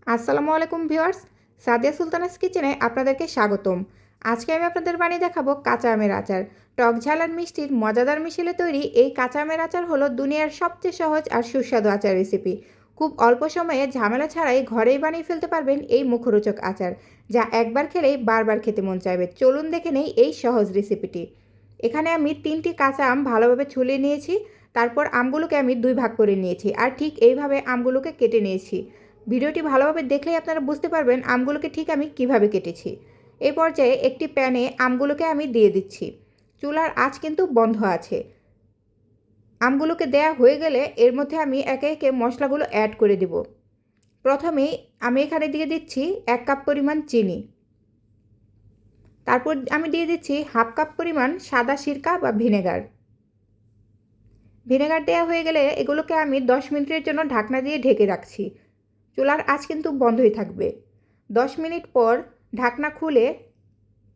আসসালামু আলাইকুম ভিউয়ার্স, সাদিয়া সুলতানাস কিচেনে আপনাদেরকে স্বাগতম। আজকে আমি আপনাদের বানিয়ে দেখাবো কাঁচা আমের আচার। টক ঝাল আর মিষ্টির মজাদার মিশেলে তৈরি এই কাঁচা আমের আচার হলো দুনিয়ার সবচেয়ে সহজ আর সুস্বাদু আচার রেসিপি। খুব অল্প সময়ে ঝামেলা ছাড়াই ঘরেই বানিয়ে ফেলতে পারবেন এই মুখরোচক আচার, যা একবার খেলেই বারবার খেতে মন চাইবে। চলুন দেখে নেই এই সহজ রেসিপিটি। এখানে আমি 3টি কাঁচা আম ভালোভাবে ছুলে নিয়েছি। তারপর আমগুলোকে আমি 2 ভাগ করে নিয়েছি আর ঠিক এইভাবে আমগুলোকে কেটে নিয়েছি। ভিডিওটি ভালোভাবে দেখলেই আপনারা বুঝতে পারবেন আমগুলোকে ঠিক আমি কিভাবে কেটেছি। এই পর্যায়ে একটি প্যানে আমগুলোকে আমি দিয়ে দিচ্ছি। চুলার আঁচ কিন্তু বন্ধ আছে। আমগুলোকে দেয়া হয়ে গেলে এর মধ্যে আমি একে একে মশলাগুলো অ্যাড করে দিব। প্রথমেই আমি এখানে দিয়ে দিচ্ছি 1 কাপ পরিমাণ চিনি। তারপর আমি দিয়ে দিচ্ছি 1/2 কাপ পরিমাণ সাদা সিরকা বা ভিনেগার। ভিনেগার দেওয়া হয়ে গেলে এগুলোকে আমি 10 মিনিটের জন্য ঢাকনা দিয়ে ঢেকে রাখছি। চুলার আঁচ কিন্তু বন্ধই থাকবে। 10 মিনিট পর ঢাকনা খুলে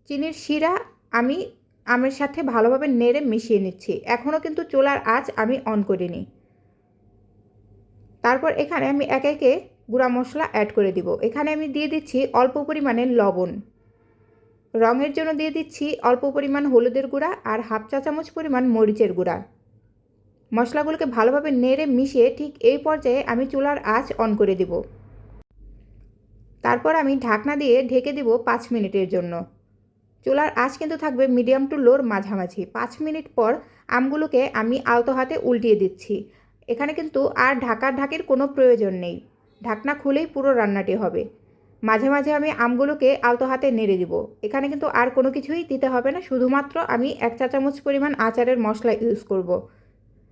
চিনির শিরা আমি আমের সাথে ভালোভাবে নেড়ে মিশিয়ে নিচ্ছি। এখনও কিন্তু চুলার আঁচ আমি অন করিনি। তারপর এখানে আমি একে একে গুঁড়া মশলা অ্যাড করে দিব। এখানে আমি দিয়ে দিচ্ছি অল্প পরিমাণে লবণ। রঙের জন্য দিয়ে দিচ্ছি অল্প পরিমাণ হলুদের গুঁড়া আর 1/2 চা চামচ পরিমাণ মরিচের গুঁড়া। মশলাগুলোকে ভালোভাবে নেড়ে মিশিয়ে ঠিক এই পর্যায়ে আমি চুলার আঁচ অন করে দিব। তারপর আমি ঢাকনা দিয়ে ঢেকে দিব 5 মিনিটের জন্য। চুলার আঁচ কিন্তু থাকবে মিডিয়াম টু লোর মাঝামাঝি। 5 মিনিট পর আমগুলোকে আমি আলতো হাতে উল্টিয়ে দিচ্ছি। এখানে কিন্তু আর ঢাকির কোনো প্রয়োজন নেই। ঢাকনা খুলেই পুরো রান্নাটি হবে। মাঝে মাঝে আমি আমগুলোকে আলতো হাতে নেড়ে দিব। এখানে কিন্তু আর কোনো কিছুই দিতে হবে না, শুধুমাত্র আমি 1 চা চামচ পরিমাণ আচারের মশলা ইউজ করব।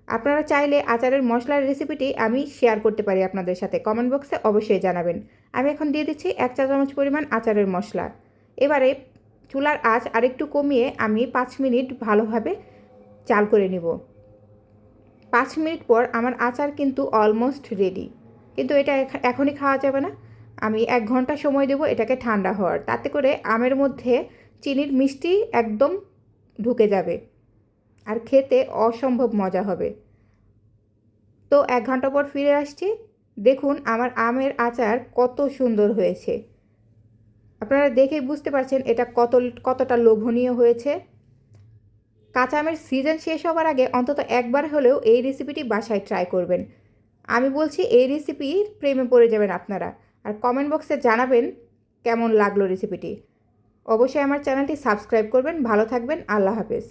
আপনারা চাইলে আচারের মশলার রেসিপিটি আমি শেয়ার করতে পারি আপনাদের সাথে, কমেন্ট বক্সে অবশ্যই জানাবেন। আমি এখন দিয়ে দিচ্ছি 1 চা চামচ পরিমাণ আচারের মশলা। এবারে চুলার আঁচ আরেকটু কমিয়ে আমি 5 মিনিট ভালোভাবে জাল করে নিব। 5 মিনিট পর আমার আচার কিন্তু অলমোস্ট রেডি। কিন্তু এটা এখনই খাওয়া যাবে না। আমি 1 ঘন্টা সময় দেব এটাকে ঠান্ডা হওয়ার। তাতে করে আমের মধ্যে চিনির মিষ্টি একদম ঢুকে যাবে আর খেতে অসম্ভব মজা হবে। তো 1 ঘন্টা পর ফিরে আসছি। দেখুন আমার আমের আচার কত সুন্দর হয়েছে। আপনারা দেখেই বুঝতে পারছেন এটা কতটা লোভনীয় হয়েছে। কাঁচা আমের সিজন শেষ হওয়ার আগে অন্তত একবার হলেও এই রেসিপিটি বাসায় ট্রাই করবেন। আমি বলছি এই রেসিপির প্রেমে পড়ে যাবেন আপনারা। আর কমেন্ট বক্সে জানাবেন কেমন লাগলো রেসিপিটি। অবশ্যই আমার চ্যানেলটি সাবস্ক্রাইব করবেন। ভালো থাকবেন। আল্লাহ হাফেজ।